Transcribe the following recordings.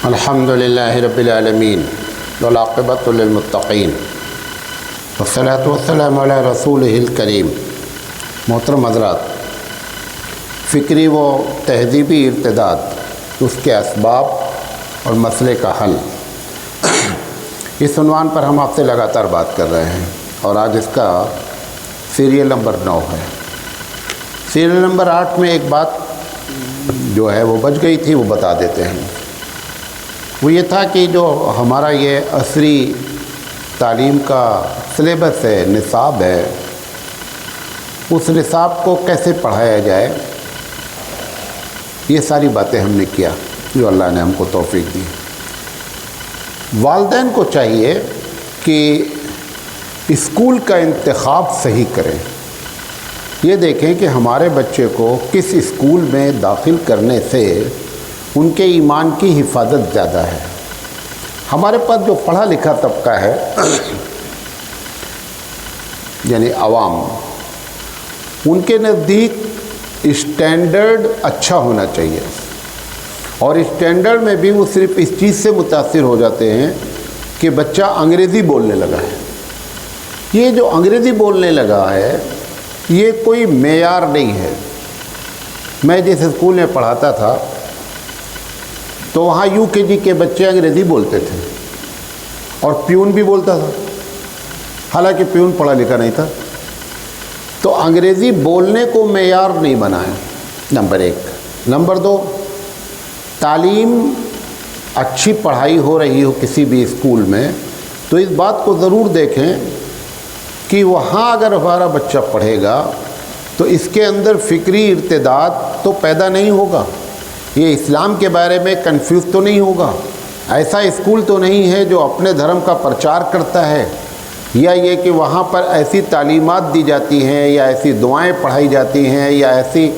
الحمدللہ رب العالمین والعاقبۃ للمتقین والصلاۃ والسلام علی رسولہ الکریم۔ محترم حضرات، فکری و تہذیبی ارتداد، اس کے اسباب اور مسئلے کا حل، اس عنوان پر ہم آپ سے لگاتار بات کر رہے ہیں اور آج اس کا سیریل نمبر 9 ہے۔ سیریل نمبر 8 میں ایک بات جو ہے وہ بچ گئی تھی، وہ بتا دیتے ہیں۔ وہ یہ تھا کہ جو ہمارا یہ عصری تعلیم کا سلیبس ہے، نصاب ہے، اس نصاب کو کیسے پڑھایا جائے، یہ ساری باتیں ہم نے کیا جو اللہ نے ہم کو توفیق دی۔ والدین کو چاہیے کہ اسکول کا انتخاب صحیح کریں۔ یہ دیکھیں کہ ہمارے بچے کو کس اسکول میں داخل کرنے سے ان کے ایمان کی حفاظت زیادہ ہے۔ ہمارے پاس جو پڑھا لکھا طبقہ ہے یعنی عوام، ان کے نزدیک اسٹینڈرڈ اچھا ہونا چاہیے، اور اسٹینڈرڈ میں بھی وہ صرف اس چیز سے متاثر ہو جاتے ہیں کہ بچہ انگریزی بولنے لگا ہے۔ یہ جو انگریزی بولنے لگا ہے یہ کوئی معیار نہیں ہے۔ میں جس اسکول میں پڑھاتا تھا تو وہاں UKG کے بچے انگریزی بولتے تھے اور پیون بھی بولتا تھا، حالانکہ پیون پڑھا لکھا نہیں تھا۔ تو انگریزی بولنے کو معیار نہیں بنایا، نمبر 1۔ نمبر 2، تعلیم اچھی پڑھائی ہو رہی ہو کسی بھی اسکول میں تو اس بات کو ضرور دیکھیں کہ وہاں اگر ہمارا بچہ پڑھے گا تو اس کے اندر فکری ارتداد تو پیدا نہیں ہوگا، یہ اسلام کے بارے میں کنفیوز تو نہیں ہوگا، ایسا اسکول تو نہیں ہے جو اپنے دھرم کا پرچار کرتا ہے، یا یہ کہ وہاں پر ایسی تعلیمات دی جاتی ہیں یا ایسی دعائیں پڑھائی جاتی ہیں یا ایسی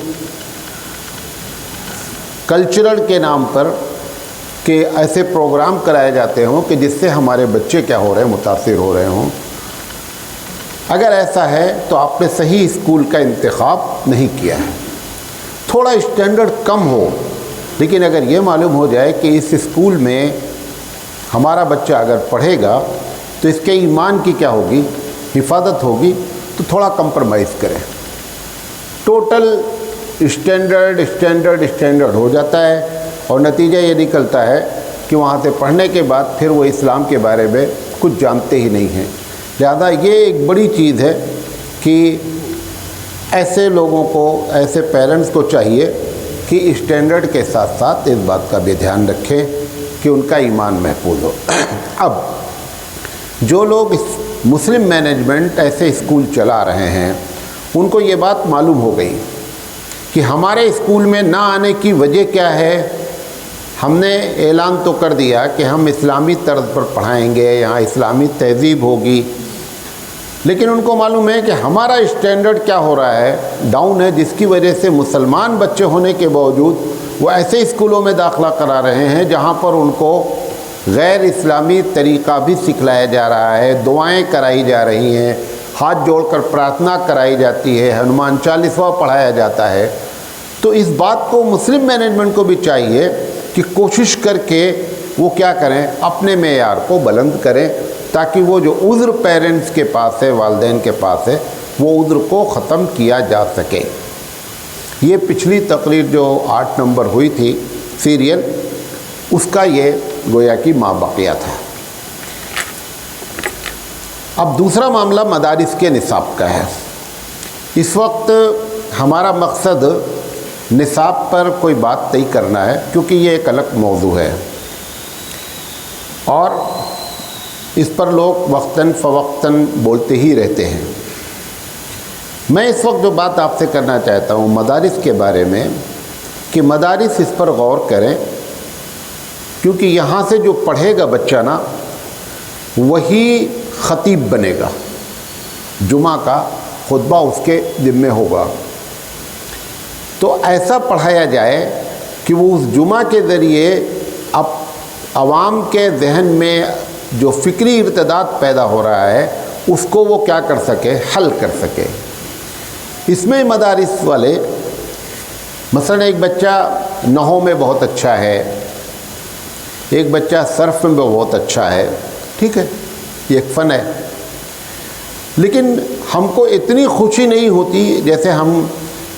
کلچرل کے نام پر کہ ایسے پروگرام کرائے جاتے ہوں کہ جس سے ہمارے بچے کیا ہو رہے ہیں، متاثر ہو رہے ہوں۔ اگر ایسا ہے تو آپ نے صحیح اسکول کا انتخاب نہیں کیا ہے۔ تھوڑا اسٹینڈرڈ کم ہو، لیکن اگر یہ معلوم ہو جائے کہ اس اسکول میں ہمارا بچہ اگر پڑھے گا تو اس کے ایمان کی کیا ہوگی، حفاظت ہوگی، تو تھوڑا کمپرومائز کریں۔ ٹوٹل اسٹینڈرڈ ہو جاتا ہے اور نتیجہ یہ نکلتا ہے کہ وہاں سے پڑھنے کے بعد پھر وہ اسلام کے بارے میں کچھ جانتے ہی نہیں ہیں۔ لہذا یہ ایک بڑی چیز ہے کہ ایسے لوگوں کو، ایسے پیرنٹس کو چاہیے کہ اسٹینڈرڈ کے ساتھ ساتھ اس بات کا بھی دھیان رکھیں کہ ان کا ایمان محفوظ ہو۔ اب جو لوگ مسلم مینجمنٹ ایسے اسکول چلا رہے ہیں ان کو یہ بات معلوم ہو گئی کہ ہمارے اسکول میں نہ آنے کی وجہ کیا ہے۔ ہم نے اعلان تو کر دیا کہ ہم اسلامی طرز پر پڑھائیں گے، یہاں اسلامی تہذیب ہوگی، لیکن ان کو معلوم ہے کہ ہمارا اسٹینڈرڈ کیا ہو رہا ہے، ڈاؤن ہے، جس کی وجہ سے مسلمان بچے ہونے کے باوجود وہ ایسے اسکولوں میں داخلہ کرا رہے ہیں جہاں پر ان کو غیر اسلامی طریقہ بھی سکھلایا جا رہا ہے، دعائیں کرائی جا رہی ہیں، ہاتھ جوڑ کر پرارتھنا کرائی جاتی ہے، ہنومان چالیسواں پڑھایا جاتا ہے۔ تو اس بات کو مسلم مینجمنٹ کو بھی چاہیے کہ کوشش کر کے وہ کیا کریں، اپنے معیار کو بلند کریں تاکہ وہ جو عذر پیرنٹس کے پاس ہے، والدین کے پاس ہے، وہ عذر کو ختم کیا جا سکے۔ یہ پچھلی تقریر جو 8 نمبر ہوئی تھی سیریل، اس کا یہ گویا کہ مابقیہ تھا۔ اب دوسرا معاملہ مدارس کے نصاب کا ہے۔ اس وقت ہمارا مقصد نصاب پر کوئی بات طے کرنا ہے، کیونکہ یہ ایک الگ موضوع ہے اور اس پر لوگ وقتاً فوقتاً بولتے ہی رہتے ہیں۔ میں اس وقت جو بات آپ سے کرنا چاہتا ہوں مدارس کے بارے میں، کہ مدارس اس پر غور کریں، کیونکہ یہاں سے جو پڑھے گا بچہ نا وہی خطیب بنے گا، جمعہ کا خطبہ اس کے ذمہ ہوگا۔ تو ایسا پڑھایا جائے کہ وہ اس جمعہ کے ذریعے اب عوام کے ذہن میں جو فکری ارتداد پیدا ہو رہا ہے اس کو وہ کیا کر سکے، حل کر سکے۔ اس میں مدارس والے مثلا ایک بچہ نحو میں بہت اچھا ہے، ایک بچہ صرف میں بہت اچھا ہے، ٹھیک ہے، یہ ایک فن ہے، لیکن ہم کو اتنی خوشی نہیں ہوتی جیسے ہم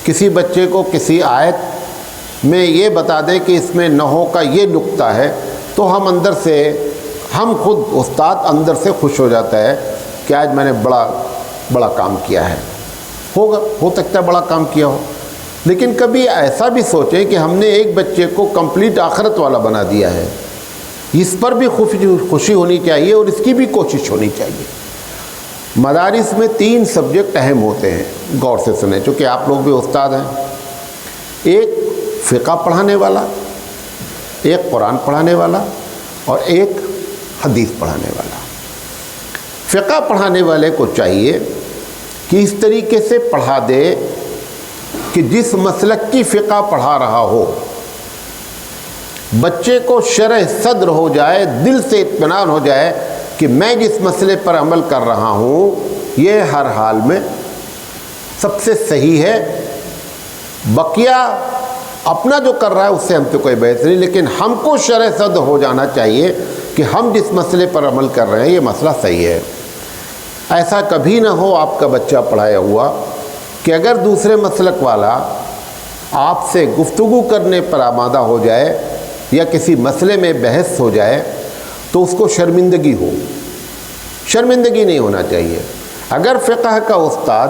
کسی بچے کو کسی آیت میں یہ بتا دیں کہ اس میں نحو کا یہ نقطہ ہے، تو ہم خود استاد اندر سے خوش ہو جاتا ہے کہ آج میں نے بڑا کام کیا ہے، ہو سکتا ہے بڑا کام کیا ہو، لیکن کبھی ایسا بھی سوچیں کہ ہم نے ایک بچے کو کمپلیٹ آخرت والا بنا دیا ہے، اس پر بھی خوشی ہونی چاہیے اور اس کی بھی کوشش ہونی چاہیے۔ مدارس میں 3 سبجیکٹ اہم ہوتے ہیں، غور سے سنیں چونکہ آپ لوگ بھی استاد ہیں، ایک فقہ پڑھانے والا، ایک قرآن پڑھانے والا اور ایک حدیث پڑھانے والا۔ فقہ پڑھانے والے کو چاہیے کہ اس طریقے سے پڑھا دے کہ جس مسلک کی فقہ پڑھا رہا ہو بچے کو شرح صدر ہو جائے، دل سے اطمینان ہو جائے کہ میں جس مسئلے پر عمل کر رہا ہوں یہ ہر حال میں سب سے صحیح ہے، بقیہ اپنا جو کر رہا ہے اس سے ہم پہ کوئی بحث نہیں، لیکن ہم کو شرح صدر ہو جانا چاہیے کہ ہم جس مسئلے پر عمل کر رہے ہیں یہ مسئلہ صحیح ہے۔ ایسا کبھی نہ ہو آپ کا بچہ پڑھایا ہوا کہ اگر دوسرے مسلک والا آپ سے گفتگو کرنے پر آمادہ ہو جائے یا کسی مسئلے میں بحث ہو جائے تو اس کو شرمندگی نہیں ہونا چاہیے۔ اگر فقہ کا استاد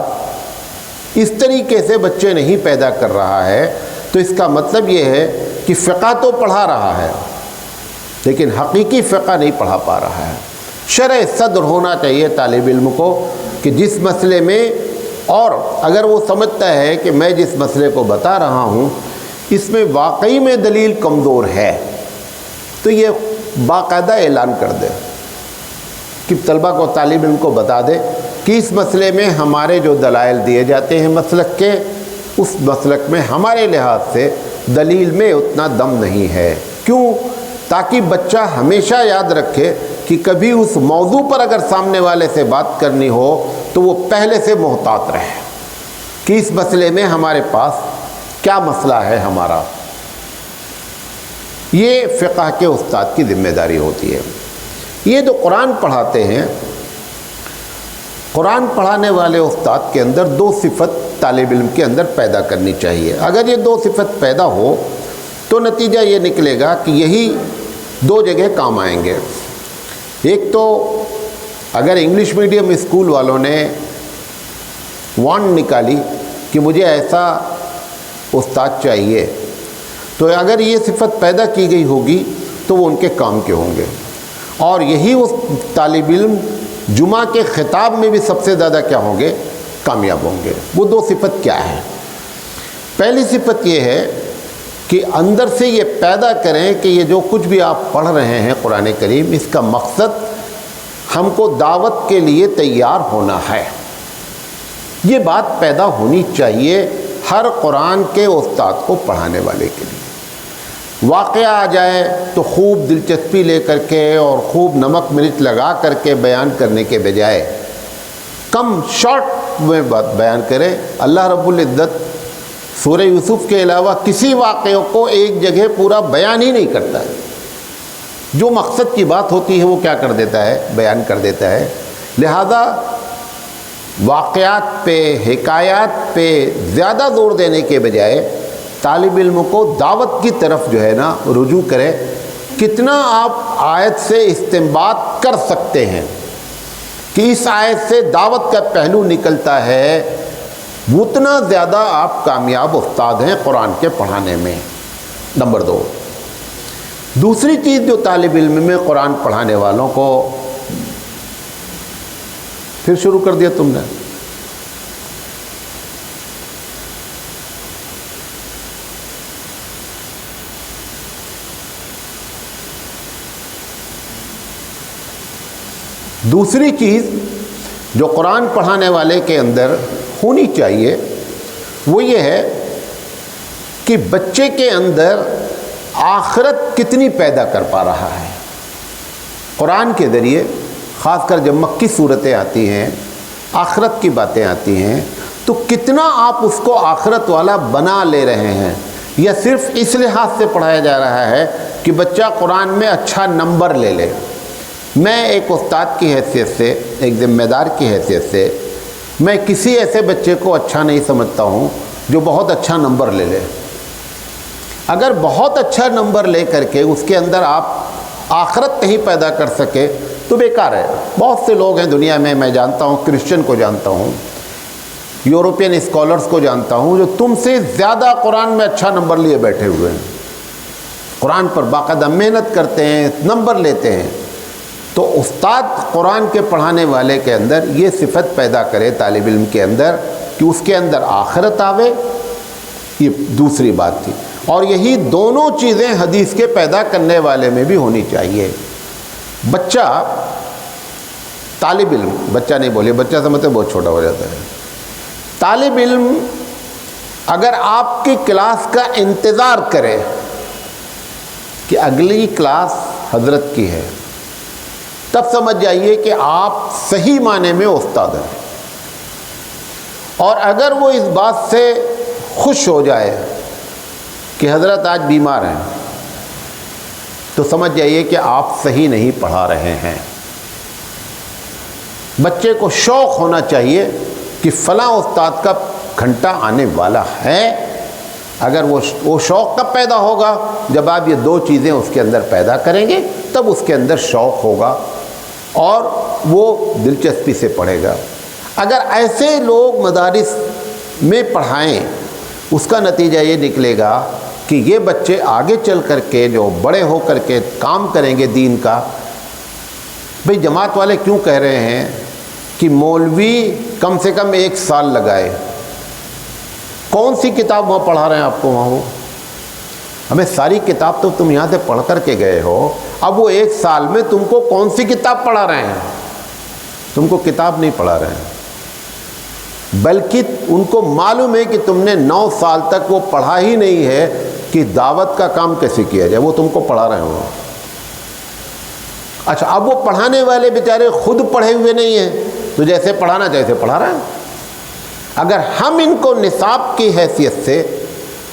اس طریقے سے بچے نہیں پیدا کر رہا ہے تو اس کا مطلب یہ ہے کہ فقہ تو پڑھا رہا ہے لیکن حقیقی فقہ نہیں پڑھا پا رہا ہے۔ شرح صدر ہونا چاہیے طالب علم کو کہ جس مسئلے میں، اور اگر وہ سمجھتا ہے کہ میں جس مسئلے کو بتا رہا ہوں اس میں واقعی میں دلیل کمزور ہے تو یہ باقاعدہ اعلان کر دے کہ طلبہ کو، طالب علم کو بتا دے کہ اس مسئلے میں ہمارے جو دلائل دیے جاتے ہیں مسلک کے، اس مسلک میں ہمارے لحاظ سے دلیل میں اتنا دم نہیں ہے۔ کیوں؟ تاکہ بچہ ہمیشہ یاد رکھے کہ کبھی اس موضوع پر اگر سامنے والے سے بات کرنی ہو تو وہ پہلے سے محتاط رہے کہ اس مسئلے میں ہمارے پاس کیا مسئلہ ہے ہمارا۔ یہ فقہ کے استاد کی ذمہ داری ہوتی ہے۔ یہ جو قرآن پڑھاتے ہیں، قرآن پڑھانے والے استاد کے اندر 2 صفت طالب علم کے اندر پیدا کرنی چاہیے۔ اگر یہ 2 صفت پیدا ہو تو نتیجہ یہ نکلے گا کہ یہی 2 جگہ کام آئیں گے۔ ایک تو اگر انگلش میڈیم اسکول والوں نے وانڈ نکالی کہ مجھے ایسا استاد چاہیے، تو اگر یہ صفت پیدا کی گئی ہوگی تو وہ ان کے کام کے ہوں گے، اور یہی اس طالب علم جمعہ کے خطاب میں بھی سب سے زیادہ کیا ہوں گے؟ کامیاب ہوں گے۔ وہ 2 صفت کیا ہے؟ پہلی صفت یہ ہے کہ اندر سے یہ پیدا کریں کہ یہ جو کچھ بھی آپ پڑھ رہے ہیں قرآن کریم، اس کا مقصد ہم کو دعوت کے لیے تیار ہونا ہے۔ یہ بات پیدا ہونی چاہیے ہر قرآن کے استاد کو پڑھانے والے کے لیے۔ واقعہ آ جائے تو خوب دلچسپی لے کر کے اور خوب نمک مرچ لگا کر کے بیان کرنے کے بجائے کم شارٹ میں بات بیان کرے۔ اللہ رب العزت سورہ یوسف کے علاوہ کسی واقعے کو ایک جگہ پورا بیان ہی نہیں کرتا ہے، جو مقصد کی بات ہوتی ہے وہ کیا کر دیتا ہے؟ بیان کر دیتا ہے۔ لہذا واقعات پہ، حکایات پہ زیادہ زور دینے کے بجائے طالب علم کو دعوت کی طرف جو ہے نا رجوع کرے۔ کتنا آپ آیت سے استنباط کر سکتے ہیں کہ اس آیت سے دعوت کا پہلو نکلتا ہے، اتنا زیادہ آپ کامیاب استاد ہیں قرآن کے پڑھانے میں۔ نمبر 2، دوسری چیز جو طالب علم میں قرآن پڑھانے والوں کو، پھر شروع کر دیا تم نے، دوسری چیز جو قرآن پڑھانے والے کے اندر ہونی چاہیے وہ یہ ہے کہ بچے کے اندر آخرت کتنی پیدا کر پا رہا ہے۔ قرآن کے ذریعے خاص کر جب مکی صورتیں آتی ہیں، آخرت کی باتیں آتی ہیں، تو کتنا آپ اس کو آخرت والا بنا لے رہے ہیں۔ یا صرف اس لحاظ سے پڑھایا جا رہا ہے کہ بچہ قرآن میں اچھا نمبر لے لے؟ میں ایک استاد کی حیثیت سے، ایک ذمہ دار کی حیثیت سے، میں کسی ایسے بچے کو اچھا نہیں سمجھتا ہوں جو بہت اچھا نمبر لے لے۔ اگر بہت اچھا نمبر لے کر کے اس کے اندر آپ آخرت نہیں پیدا کر سکے تو بیکار ہے۔ بہت سے لوگ ہیں دنیا میں، میں جانتا ہوں، کرسچن کو جانتا ہوں، یورپین اسکالرز کو جانتا ہوں، جو تم سے زیادہ قرآن میں اچھا نمبر لیے بیٹھے ہوئے ہیں، قرآن پر باقاعدہ محنت کرتے ہیں، نمبر لیتے ہیں۔ تو استاد قرآن کے پڑھانے والے کے اندر یہ صفت پیدا کرے طالب علم کے اندر کہ اس کے اندر آخرت آوے، یہ دوسری بات تھی۔ اور یہی دونوں چیزیں حدیث کے پیدا کرنے والے میں بھی ہونی چاہیے۔ بچہ، طالب علم، بچہ نہیں بولے، بچہ سمجھتے بہت چھوٹا ہو جاتا ہے۔ طالب علم اگر آپ کی کلاس کا انتظار کرے کہ اگلی کلاس حضرت کی ہے، تب سمجھ جائیے کہ آپ صحیح معنی میں استاد ہیں۔ اور اگر وہ اس بات سے خوش ہو جائے کہ حضرت آج بیمار ہیں، تو سمجھ جائیے کہ آپ صحیح نہیں پڑھا رہے ہیں۔ بچے کو شوق ہونا چاہیے کہ فلاں استاد کا گھنٹہ آنے والا ہے۔ اگر وہ شوق کب پیدا ہوگا؟ جب آپ یہ دو چیزیں اس کے اندر پیدا کریں گے، تب اس کے اندر شوق ہوگا اور وہ دلچسپی سے پڑھے گا۔ اگر ایسے لوگ مدارس میں پڑھائیں، اس کا نتیجہ یہ نکلے گا کہ یہ بچے آگے چل کر کے جو بڑے ہو کر کے کام کریں گے دین کا۔ بھئی جماعت والے کیوں کہہ رہے ہیں کہ مولوی کم سے کم 1 سال لگائے؟ کون سی کتاب وہاں پڑھا رہے ہیں آپ کو؟ وہاں وہ ہمیں ساری کتاب تو تم یہاں سے پڑھ کر کے گئے ہو، اب وہ 1 سال میں تم کو کون سی کتاب پڑھا رہے ہیں؟ تم کو کتاب نہیں پڑھا رہے ہیں، بلکہ ان کو معلوم ہے کہ تم نے 9 سال تک وہ پڑھا ہی نہیں ہے کہ دعوت کا کام کیسے کیا جائے، وہ تم کو پڑھا رہے ہو۔ اچھا، اب وہ پڑھانے والے بیچارے خود پڑھے ہوئے نہیں ہیں، تو جیسے پڑھانا جیسے پڑھا رہے ہیں۔ اگر ہم ان کو نصاب کی حیثیت سے،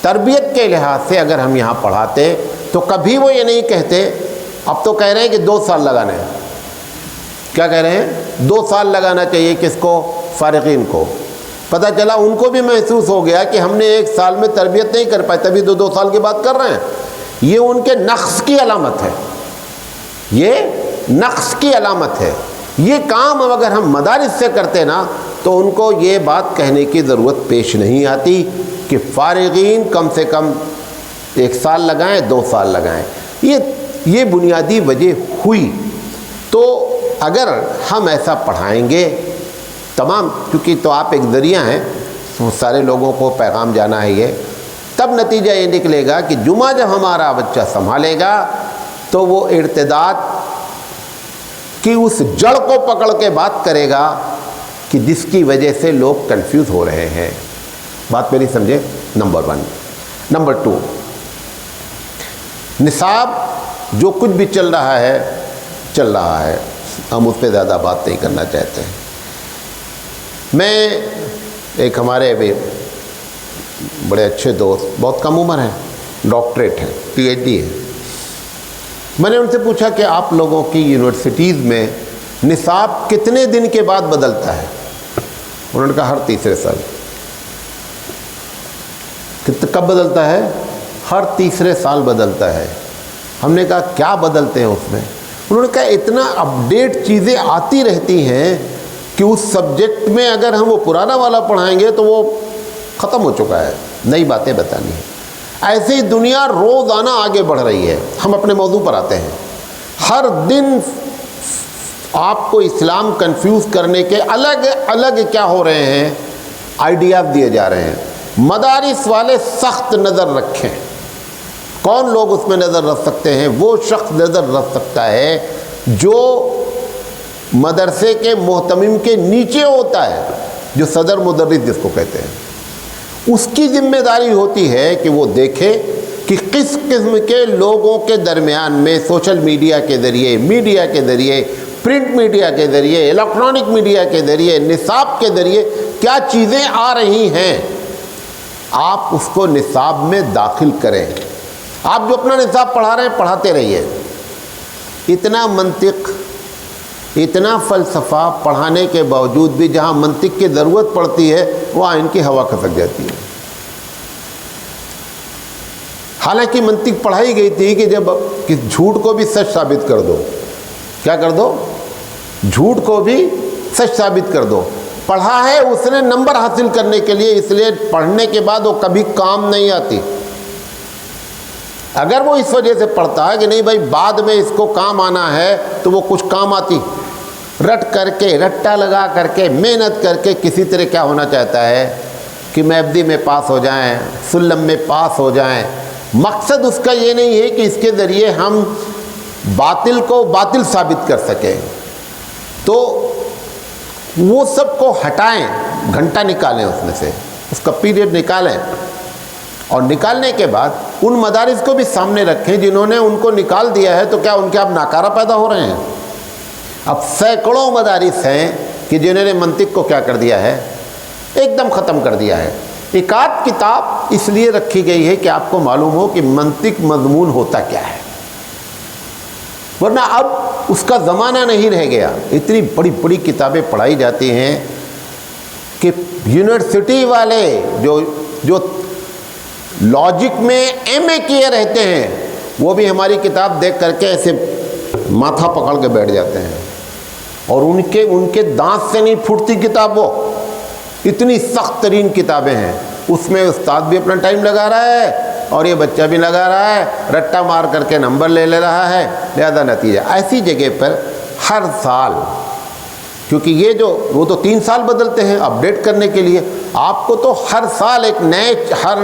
تربیت کے لحاظ سے اگر ہم یہاں پڑھاتے تو کبھی وہ یہ نہیں کہتے۔ اب تو کہہ رہے ہیں کہ 2 سال لگانے ہیں۔ کیا کہہ رہے ہیں؟ 2 سال لگانا چاہیے کس کو؟ فارغین کو۔ پتہ چلا ان کو بھی محسوس ہو گیا کہ ہم نے 1 سال میں تربیت نہیں کر پائے، تبھی 2 سال کی بات کر رہے ہیں۔ یہ ان کے نقص کی علامت ہے، یہ نقص کی علامت ہے۔ یہ کام اگر ہم مدارس سے کرتے نا تو ان کو یہ بات کہنے کی ضرورت پیش نہیں آتی کہ فارغین کم سے کم 1 سال لگائیں، 2 سال لگائیں۔ یہ بنیادی وجہ ہوئی۔ تو اگر ہم ایسا پڑھائیں گے تمام، کیونکہ تو آپ ایک ذریعہ ہیں، سارے لوگوں کو پیغام جانا ہے یہ، تب نتیجہ یہ نکلے گا کہ جمعہ جب ہمارا بچہ سنبھالے گا تو وہ ارتداد کی اس جڑ کو پکڑ کے بات کرے گا کہ جس کی وجہ سے لوگ کنفیوز ہو رہے ہیں۔ بات میری سمجھے؟ نمبر 1۔ نمبر 2، نصاب جو کچھ بھی چل رہا ہے، ہم اس پہ زیادہ بات نہیں کرنا چاہتے ہیں۔ میں ایک ہمارے بھی بڑے اچھے دوست، بہت کم عمر ہیں، ڈاکٹریٹ ہیں، PhD ہے، میں نے ان سے پوچھا کہ آپ لوگوں کی یونیورسٹیز میں نصاب کتنے دن کے بعد بدلتا ہے؟ انہوں نے کہا ہر تیسرے سال۔ کب بدلتا ہے؟ ہر تیسرے سال بدلتا ہے۔ ہم نے کہا کیا بدلتے ہیں اس میں؟ انہوں نے کہا اتنا اپڈیٹ چیزیں آتی رہتی ہیں کہ اس سبجیکٹ میں اگر ہم وہ پرانا والا پڑھائیں گے تو وہ ختم ہو چکا ہے، نئی باتیں بتانی ہیں۔ ایسے ہی دنیا روزانہ آگے بڑھ رہی ہے۔ ہم اپنے موضوع پر آتے ہیں۔ ہر دن آپ کو اسلام کنفیوز کرنے کے الگ الگ کیا ہو رہے ہیں، آئیڈیاز دیے جا رہے ہیں۔ مدارس والے سخت نظر رکھیں۔ کون لوگ اس میں نظر رکھ سکتے ہیں؟ وہ شخص نظر رکھ سکتا ہے جو مدرسے کے محتمم کے نیچے ہوتا ہے، جو صدر مدرس جس کو کہتے ہیں۔ اس کی ذمہ داری ہوتی ہے کہ وہ دیکھے کہ کس قسم کے لوگوں کے درمیان میں سوشل میڈیا کے ذریعے، پرنٹ میڈیا کے ذریعے، الیکٹرانک میڈیا کے ذریعے، نصاب کے ذریعے کیا چیزیں آ رہی ہیں۔ آپ اس کو نصاب میں داخل کریں. آپ جو اپنا نصاب پڑھا رہے ہیں پڑھاتے رہیے. اتنا منطق، اتنا فلسفہ پڑھانے کے باوجود بھی جہاں منطق کی ضرورت پڑتی ہے وہاں ان کی ہوا کھسک جاتی ہے. حالانکہ منطق پڑھائی گئی تھی کہ جب کہ جھوٹ کو بھی سچ ثابت کر دو. کیا کر دو؟ جھوٹ کو بھی سچ ثابت کر دو. پڑھا ہے اس نے نمبر حاصل کرنے کے لیے، اس لیے پڑھنے کے بعد وہ کبھی کام نہیں آتی. اگر وہ اس وجہ سے پڑھتا ہے کہ نہیں بھائی بعد میں اس کو کام آنا ہے تو وہ کچھ کام آتی. رٹ کر کے، رٹا لگا کر کے، محنت کر کے کسی طرح کیا ہونا چاہتا ہے کہ میبدی میں پاس ہو جائیں، سلم میں پاس ہو جائیں. مقصد اس کا یہ نہیں ہے کہ اس کے ذریعے ہم باطل کو باطل ثابت کر سکیں. تو وہ سب کو ہٹائیں، گھنٹہ نکالیں اس میں سے، اس کا پیریڈ نکالیں، اور نکالنے کے بعد ان مدارس کو بھی سامنے رکھیں جنہوں نے ان کو نکال دیا ہے. تو کیا ان کے اب ناکارہ پیدا ہو رہے ہیں؟ اب سینکڑوں مدارس ہیں کہ جنہوں نے منطق کو کیا کر دیا ہے، ایک دم ختم کر دیا ہے. ایک آدھ کتاب اس لیے رکھی گئی ہے کہ آپ کو معلوم ہو کہ منطق مضمون ہوتا کیا ہے، ورنہ اب اس کا زمانہ نہیں رہ گیا. اتنی بڑی بڑی کتابیں پڑھائی جاتی ہیں کہ یونیورسٹی والے جو لاجک میں ایم اے کیے رہتے ہیں وہ بھی ہماری کتاب دیکھ کر کے ایسے ماتھا پکڑ کے بیٹھ جاتے ہیں، اور ان کے دانت سے نہیں پھوٹتی کتاب. وہ اتنی سخت ترین کتابیں ہیں. اس میں استاد بھی اپنا ٹائم لگا رہا ہے اور یہ بچہ بھی لگا رہا ہے، رٹا مار کر کے نمبر لے رہا ہے. لہذا نتیجہ ایسی جگہ پر ہر سال، کیونکہ یہ وہ تو 3 سال بدلتے ہیں اپڈیٹ کرنے کے لیے، آپ کو تو ہر سال ہر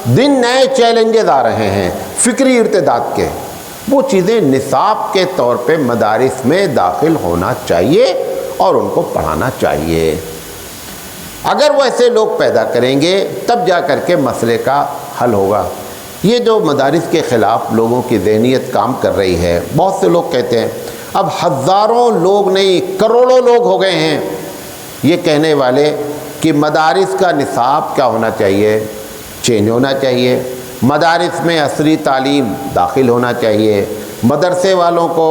دن نئے چیلنجز آ رہے ہیں فکری ارتداد کے. وہ چیزیں نصاب کے طور پہ مدارس میں داخل ہونا چاہیے اور ان کو پڑھانا چاہیے. اگر وہ ایسے لوگ پیدا کریں گے تب جا کر کے مسئلے کا حل ہوگا. یہ جو مدارس کے خلاف لوگوں کی ذہنیت کام کر رہی ہے، بہت سے لوگ کہتے ہیں اب ہزاروں لوگ نہیں کروڑوں لوگ ہو گئے ہیں یہ کہنے والے کہ مدارس کا نصاب کیا ہونا چاہیے، چینج ہونا چاہیے. مدارس میں عصری تعلیم داخل ہونا چاہیے، مدرسے والوں کو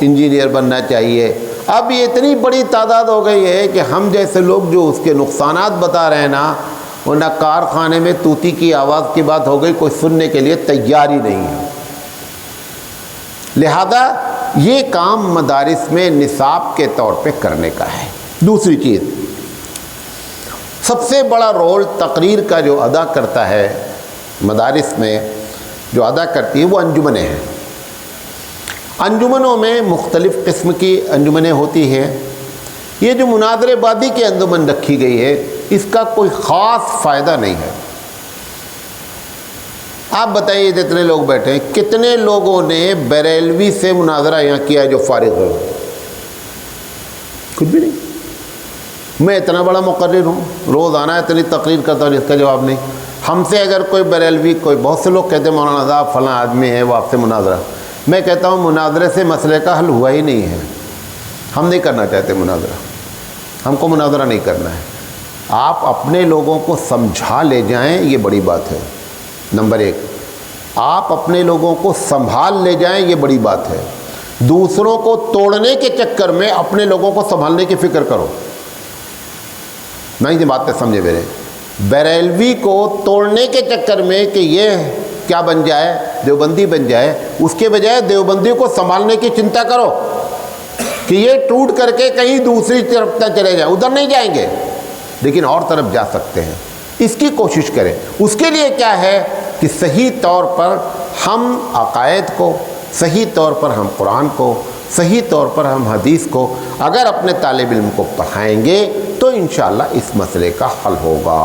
انجینئر بننا چاہیے. اب یہ اتنی بڑی تعداد ہو گئی ہے کہ ہم جیسے لوگ جو اس کے نقصانات بتا رہے ہیں نا، وہ نہ کارخانے میں طوطی کی آواز کی بات ہو گئی، کوئی سننے کے لیے تیار ہی نہیں ہے. لہذا یہ کام مدارس میں نصاب کے طور پہ کرنے کا ہے. دوسری چیز، سب سے بڑا رول تقریر کا جو ادا کرتا ہے مدارس میں، جو ادا کرتی ہے وہ انجمنیں ہیں. انجمنوں میں مختلف قسم کی انجمنیں ہوتی ہیں. یہ جو مناظرے بازی کی انجمن رکھی گئی ہے اس کا کوئی خاص فائدہ نہیں ہے. آپ بتائیے جتنے لوگ بیٹھے ہیں کتنے لوگوں نے بریلوی سے مناظرہ یہاں کیا ہے جو فارغ ہو؟ کچھ بھی نہیں. میں اتنا بڑا مقرر ہوں، روزانہ اتنی تقریر کرتا ہوں، اس کا جواب نہیں. ہم سے اگر کوئی بریلوی، بہت سے لوگ کہتے ہیں مولانا صاحب فلاں آدمی ہے وہ آپ سے مناظرہ، میں کہتا ہوں مناظرے سے مسئلے کا حل ہوا ہی نہیں ہے. ہم نہیں کرنا چاہتے مناظرہ، ہم کو مناظرہ نہیں کرنا ہے. آپ اپنے لوگوں کو سمجھا لے جائیں، یہ بڑی بات ہے. نمبر 1، آپ اپنے لوگوں کو سنبھال لے جائیں، یہ بڑی بات ہے. دوسروں کو توڑنے کے چکر میں اپنے لوگوں کو سنبھالنے کی فکر کرو. نہیں، یہ بات سمجھے میرے. بریلوی کو توڑنے کے چکر میں کہ یہ کیا بن جائے، دیوبندی بن جائے، اس کے بجائے دیوبندی کو سنبھالنے کی چنتا کرو کہ یہ ٹوٹ کر کے کہیں دوسری طرف نہ چلے جائیں. ادھر نہیں جائیں گے لیکن اور طرف جا سکتے ہیں. اس کی کوشش کریں. اس کے لیے کیا ہے کہ صحیح طور پر ہم عقائد کو، صحیح طور پر ہم قرآن کو، صحیح طور پر ہم حدیث کو اگر اپنے طالب علم کو پڑھائیں گے تو انشاءاللہ اس مسئلے کا حل ہوگا.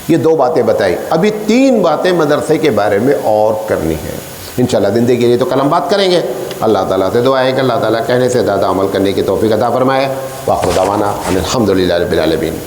یہ 2 باتیں بتائی. ابھی 3 باتیں مدرسے کے بارے میں اور کرنی ہے. انشاءاللہ زندگی کے لیے تو کل ہم بات کریں گے. اللہ تعالیٰ سے دعا ہے کہ اللہ تعالیٰ کہنے سے زیادہ عمل کرنے کی توفیق عطا فرمائے. وآخر دعوانا الحمدللہ رب العالمین.